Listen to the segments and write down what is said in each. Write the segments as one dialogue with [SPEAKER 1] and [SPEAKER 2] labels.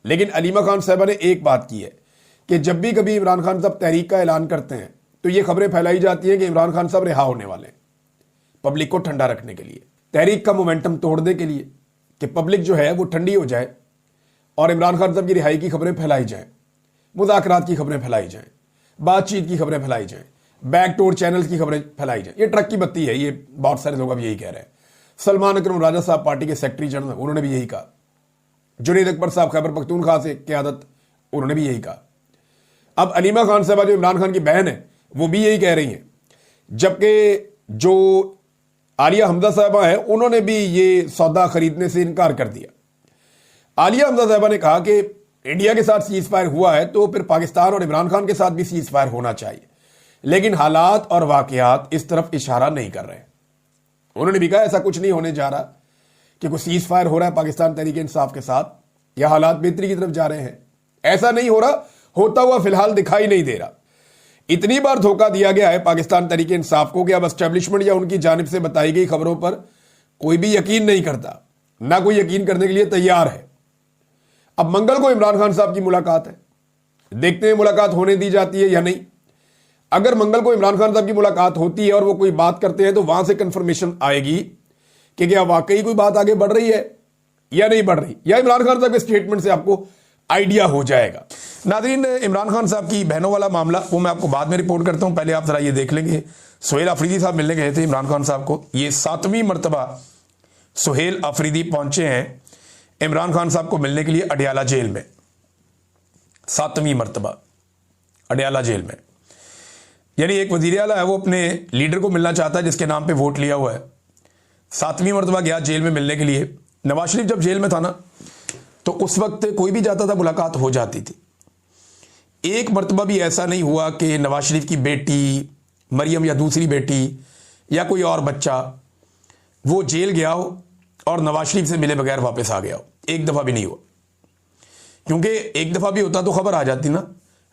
[SPEAKER 1] लेकिन अलीमा खान साहबा ने एक बात की है कि जब भी कभी इमरान खान साहब तहरीक का ऐलान करते हैं तो ये खबरें फैलाई जाती हैं कि इमरान खान साहब रिहा होने वाले हैं, पब्लिक को ठंडा रखने के लिए, तहरीक का मोमेंटम तोड़ने के लिए, कि पब्लिक जो है वो ठंडी हो जाए और इमरान खान साहब की रिहाई की खबरें फैलाई जाएं, मुज़ाकरात की खबरें फैलाई जाएं, बातचीत की खबरें फैलाई जाएं, बैकडोर चैनल की खबरें फैलाई जाएं। ये ट्रक की बत्ती है, ये बहुत सारे लोग अब यही कह रहे हैं। सलमान अकरम राजा साहब पार्टी के सेक्रेटरी जनरल, उन्होंने भी यही कहा। जुनैद अकबर साहब खैबर पख्तूनख्वा से क़यादत, उन्होंने भी यही कहा। अब अलीमा खान साहबा जो इमरान खान की बहन है वो भी यही कह रही हैं, जबकि जो आलिया हमजा साहबा है उन्होंने भी ये सौदा खरीदने से इनकार कर दिया। आलिया हमजा साहबा ने कहा कि इंडिया के साथ सीज फायर हुआ है तो फिर पाकिस्तान और इमरान खान के साथ भी सीज फायर होना चाहिए, लेकिन हालात और वाकयात इस तरफ इशारा नहीं कर रहे। उन्होंने भी कहा ऐसा कुछ नहीं होने जा रहा कि कोई सीज फायर हो रहा है पाकिस्तान तहरीक इंसाफ के साथ या हालात बेहतरी की तरफ जा रहे हैं, ऐसा नहीं हो रहा, होता हुआ फिलहाल दिखाई नहीं दे रहा। इतनी बार धोखा दिया गया है पाकिस्तान तहरीक इंसाफ को कि अब एस्टेब्लिशमेंट या उनकी जानिब से बताई गई खबरों पर कोई भी यकीन नहीं करता, ना कोई यकीन करने के लिए तैयार है। अब मंगल को इमरान खान साहब की मुलाकात है, देखते हैं मुलाकात होने दी जाती है या नहीं। अगर मंगल को इमरान खान साहब की मुलाकात होती है और वो कोई बात करते हैं तो वहां से कंफर्मेशन आएगी कि क्या वाकई कोई बात आगे बढ़ रही है या नहीं बढ़ रही, या इमरान खान साहब के स्टेटमेंट से आपको आइडिया हो जाएगा। नाज़रीन, इमरान खान साहब की बहनों वाला मामला वो मैं आपको बाद में रिपोर्ट करता हूं, पहले आप जरा ये देख लेंगे। सुहेल अफरीदी साहब मिलने गए थे इमरान खान साहब को। ये 7वीं मरतबा सुहेल अफरीदी पहुंचे हैं इमरान खान साहब को मिलने के लिए अडियाला जेल में। 7वीं मरतबा अडियाला जेल में, यानी एक वजीर आला है वो अपने लीडर को मिलना चाहता है जिसके नाम पे वोट लिया हुआ है। 7वीं मरतबा गया जेल में मिलने के लिए। नवाज शरीफ जब जेल में था ना तो उस वक्त कोई भी जाता था मुलाकात हो जाती थी। एक मरतबा भी ऐसा नहीं हुआ कि नवाज शरीफ की बेटी मरियम या दूसरी बेटी या कोई और बच्चा वो जेल गया हो और नवाज शरीफ से मिले बगैर वापस आ गया हो। एक दफ़ा भी नहीं हुआ, क्योंकि एक दफ़ा भी होता तो खबर आ जाती ना,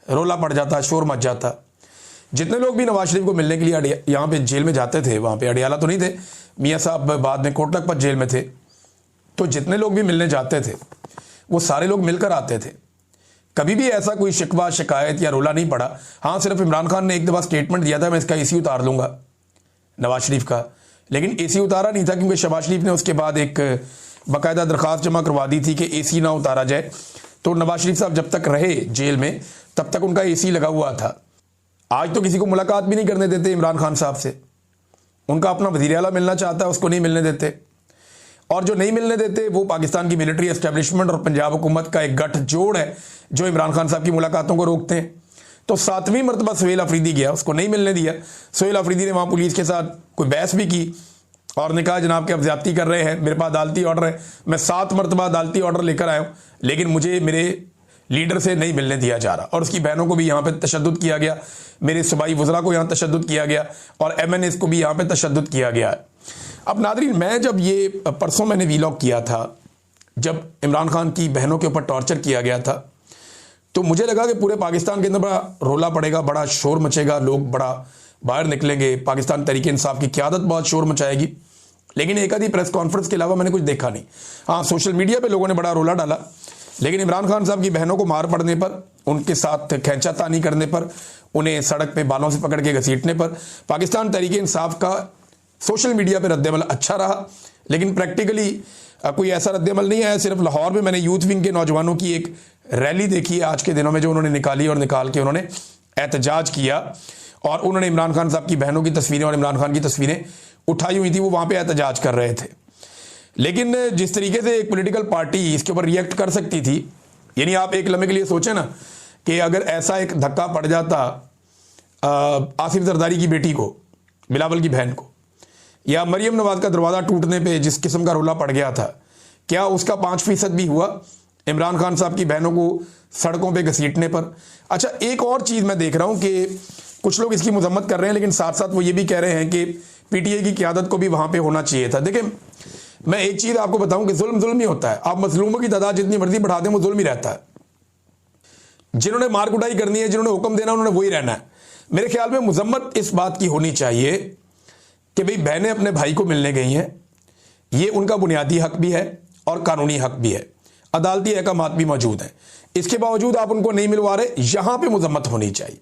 [SPEAKER 1] रोला पड़ जाता, शोर मच जाता। जितने लोग भी नवाज शरीफ को मिलने के लिए यहाँ पे जेल में जाते थे, वहाँ पे अडियाला तो नहीं थे, मियाँ साहब बाद में कोट लखपत जेल में थे, तो जितने लोग भी मिलने जाते थे वो सारे लोग मिलकर आते थे। कभी भी ऐसा कोई शिकवा शिकायत या रोला नहीं पड़ा। हाँ, सिर्फ इमरान खान ने एक दफ़ा स्टेटमेंट दिया था मैं इसका एसी उतार लूँगा नवाज शरीफ का, लेकिन एसी उतारा नहीं था क्योंकि शहबाज शरीफ ने उसके बाद एक बाकायदा दरख्वास्त जमा करवा दी थी कि एसी ना उतारा जाए। तो नवाज शरीफ साहब जब तक रहे जेल में तब तक उनका एसी लगा हुआ था। आज तो किसी को मुलाकात भी नहीं करने देते इमरान खान साहब से। उनका अपना वज़ीर आला मिलना चाहता है, उसको नहीं मिलने देते, और जो नहीं मिलने देते वो पाकिस्तान की मिलिट्री एस्टेब्लिशमेंट और पंजाब हुकूमत का एक गठजोड़ है जो इमरान खान साहब की मुलाकातों को रोकते हैं। तो 7वीं मरतबा सुहेल अफरीदी गया, उसको नहीं मिलने दिया। सुहेल अफरीदी ने वहाँ पुलिस के साथ कोई बहस भी की और ने कहा जनाब कि आप ज्यादती कर रहे हैं, मेरे पास अदालती ऑर्डर है, मैं 7 मरतबा अदालती ऑर्डर लेकर आया हूँ, लेकिन मुझे मेरे लीडर से नहीं मिलने दिया जा रहा। और उसकी बहनों को भी यहाँ पे तशद्दुद किया गया, मेरे सूबाई वज़रा को यहाँ तशद्दुद किया गया और MNAs को भी यहाँ पे तशद्दुद किया गया। अब नादरीन, मैं जब ये परसों मैंने वीलॉग किया था जब इमरान खान की बहनों के ऊपर टॉर्चर किया गया था, तो मुझे लगा कि पूरे पाकिस्तान के अंदर बड़ा रोला पड़ेगा, बड़ा शोर मचेगा, लोग बड़ा बाहर निकलेंगे, पाकिस्तान तहरीक इंसाफ की क़यादत बहुत शोर मचाएगी। लेकिन एक आधी प्रेस कॉन्फ्रेंस के अलावा मैंने कुछ देखा नहीं। हाँ, सोशल मीडिया पे लोगों ने बड़ा रोला डाला, लेकिन इमरान खान साहब की बहनों को मार पड़ने पर, उनके साथ खैंचातानी करने पर, उन्हें सड़क पे बालों से पकड़ के घसीटने पर पाकिस्तान तहरीक इंसाफ का सोशल मीडिया पे रद्दअमल अच्छा रहा, लेकिन प्रैक्टिकली कोई ऐसा रद्दअमल नहीं आया। सिर्फ लाहौर में मैंने यूथ विंग के नौजवानों की एक रैली देखी है आज के दिनों में, जो उन्होंने निकाली और निकाल के उन्होंने एहतजाज किया और उन्होंने इमरान खान साहब की बहनों की तस्वीरें और इमरान खान की तस्वीरें उठाई हुई थी, वो वहाँ पर एहतजाज कर रहे थे। लेकिन जिस तरीके से एक पॉलिटिकल पार्टी इसके ऊपर रिएक्ट कर सकती थी, यानी आप एक लम्हे के लिए सोचें ना कि अगर ऐसा एक धक्का पड़ जाता आसिफ जरदारी की बेटी को, बिलावल की बहन को, या मरियम नवाज का दरवाज़ा टूटने पे जिस किस्म का रोला पड़ गया था, क्या उसका 5% भी हुआ इमरान खान साहब की बहनों को सड़कों पे घसीटने पर? अच्छा, एक और चीज़ मैं देख रहा हूँ कि कुछ लोग इसकी मजम्मत कर रहे हैं, लेकिन साथ साथ वो ये भी कह रहे हैं कि PTI की क़यादत को भी वहाँ पे होना चाहिए था। देखिए, मैं एक चीज़ आपको बताऊँ कि जुल्म ही होता है। आप मजलूमों की तादाद जितनी मर्जी बढ़ा दें वो जुल्म ही रहता है। जिन्होंने मार कुटाई करनी है, जिन्होंने हुक्म देना, उन्होंने वही रहना है। मेरे ख्याल में मजम्मत इस बात की होनी चाहिए कि भाई बहनें अपने भाई को मिलने गई हैं, ये उनका बुनियादी हक भी है और कानूनी हक भी है। अदालती अहकामात भी मौजूद हैं, इसके बावजूद आप उनको नहीं मिलवा रहे। यहां पे मजम्मत होनी चाहिए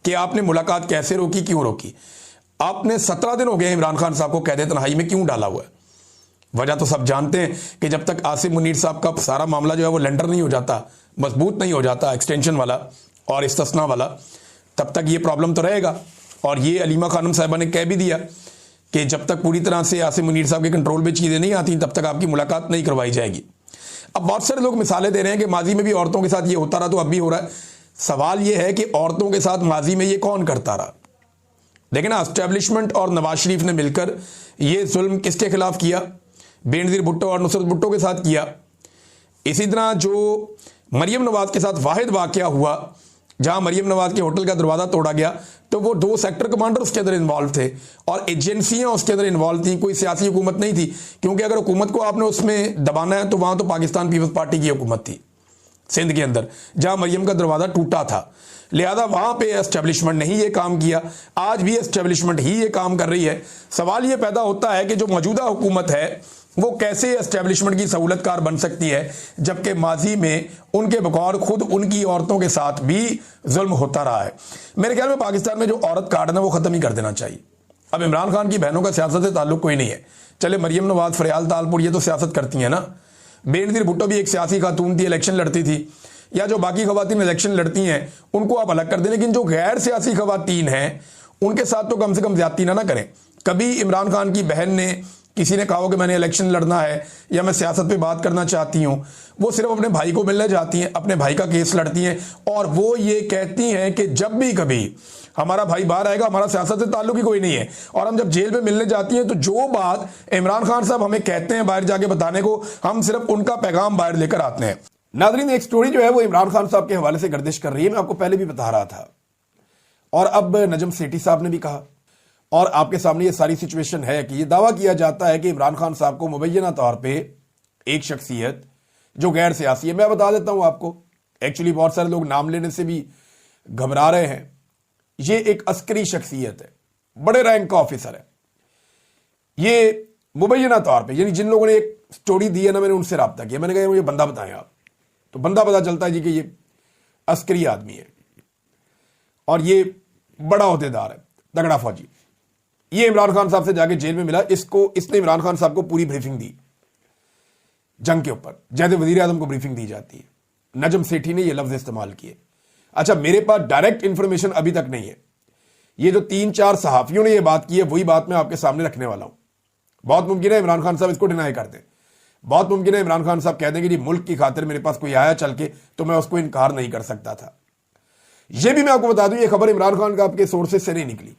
[SPEAKER 1] कि आपने मुलाकात कैसे रोकी, क्यों रोकी। आपने 17 दिन हो गए इमरान खान साहब को कैद तन्हाई में क्यों डाला हुआ है? वजह तो सब जानते हैं कि जब तक आसिम मुनीर साहब का सारा मामला जो है वो लेंडर नहीं हो जाता, मजबूत नहीं हो जाता, एक्सटेंशन वाला और इस्तिस्ना वाला, तब तक ये प्रॉब्लम तो रहेगा। और ये अलीमा खानम साहिबा ने कह भी दिया कि जब तक पूरी तरह से आसिम मुनीर साहब के कंट्रोल में चीज़ें नहीं आती तब तक आपकी मुलाकात नहीं करवाई जाएगी। अब बहुत सारे लोग मिसालें दे रहे हैं कि माजी में भी औरतों के साथ ये होता रहा तो अब भी हो रहा है। सवाल ये है कि औरतों के साथ माजी में ये कौन करता रहा? लेकिन एस्टेब्लिशमेंट और नवाज शरीफ ने मिलकर ये जुल्म किसके खिलाफ किया? बेनज़ीर भुट्टो और नुसरत भुट्टो के साथ किया। इसी तरह जो मरियम नवाज के साथ वाहिद वाकया हुआ जहां मरियम नवाज के होटल का दरवाजा तोड़ा गया, तो वो 2 सेक्टर कमांडर उसके अंदर इन्वॉल्व थे और एजेंसियां उसके अंदर इन्वॉल्व थी, कोई सियासी हुकूमत नहीं थी। क्योंकि अगर हुकूमत को आपने उसमें दबाना है तो वहां तो पाकिस्तान पीपल्स पार्टी की हुकूमत थी सिंध के अंदर, जहां मरियम का दरवाजा टूटा था। लिहाजा वहां पे एस्टेब्लिशमेंट ने ही ये काम किया, आज भी एस्टेब्लिशमेंट ही ये काम कर रही है। सवाल ये पैदा होता है कि जो मौजूदा हुकूमत है वो कैसे एस्टेब्लिशमेंट की सहूलतकार बन सकती है, जबकि माजी में उनके बगौर खुद उनकी औरतों के साथ भी जुल्म होता रहा है। मेरे ख्याल में पाकिस्तान में जो औरत कार्ड है वो खत्म ही कर देना चाहिए। अब इमरान खान की बहनों का सियासत से ताल्लुक कोई नहीं है। चले मरियम नवाज, फरियाल तालपुर, ये तो सियासत करती है ना। बेनज़ीर भुट्टो भी एक सियासी खातून थी, इलेक्शन लड़ती थी, या जो बाकी खवातीन इलेक्शन लड़ती हैं उनको आप अलग कर दें, लेकिन जो गैर सियासी खवातीन हैं उनके साथ तो कम से कम ज्यादती ना करें। कभी इमरान खान की बहन ने, किसी ने कहा कि मैंने इलेक्शन लड़ना है या मैं सियासत पे बात करना चाहती हूं, वो सिर्फ अपने भाई को मिलने जाती हैं, अपने भाई का केस लड़ती हैं और वो ये कहती हैं कि जब भी कभी हमारा भाई बाहर आएगा हमारा सियासत से ताल्लुक ही कोई नहीं है। और हम जब जेल में मिलने जाती हैं तो जो बात इमरान खान साहब हमें कहते हैं बाहर जाके बताने को, हम सिर्फ उनका पैगाम बाहर लेकर आते हैं। नाज़रीन, एक स्टोरी जो है वो इमरान खान साहब के हवाले से गर्दिश कर रही है, मैं आपको पहले भी बता रहा था और अब नजम सेठी साहब ने भी कहा और आपके सामने ये सारी सिचुएशन है कि ये दावा किया जाता है कि इमरान खान साहब को मुबैना तौर पे एक शख्सियत जो गैर सियासी है, मैं बता देता हूं आपको, एक्चुअली बहुत सारे लोग नाम लेने से भी घबरा रहे हैं, ये एक अस्करी शख्सियत है, बड़े रैंक का ऑफिसर है। ये मुबैना तौर पर, यानी जिन लोगों ने एक स्टोरी दी है ना, मैंने उनसे रब्ता किया, मैंने कहा मुझे बंदा बताएं आप, तो बंदा पता चलता है जी कि ये अस्करी आदमी है और ये बड़ा ओहदेदार है, तगड़ा फौजी। ये इमरान खान साहब से जाके जेल में मिला, इसने इमरान खान साहब को पूरी ब्रीफिंग दी जंग के ऊपर, जैसे वजीर आजम को ब्रीफिंग दी जाती है। नजम सेठी ने ये लफ्ज इस्तेमाल किए। अच्छा, मेरे पास डायरेक्ट इंफॉर्मेशन अभी तक नहीं है, ये जो 3-4 सहाफियों ने ये बात की है वही बात मैं आपके सामने रखने वाला हूं। बहुत मुमकिन है इमरान खान साहब इसको डिनाई कर दें, बहुत मुमकिन है इमरान खान साहब कह देंगे जी मुल्क की खातिर मेरे पास कोई आया चल के तो मैं उसको इनकार नहीं कर सकता था। यह भी मैं आपको बता दूं, ये खबर इमरान खान का आपके सोर्सेज से नहीं निकली।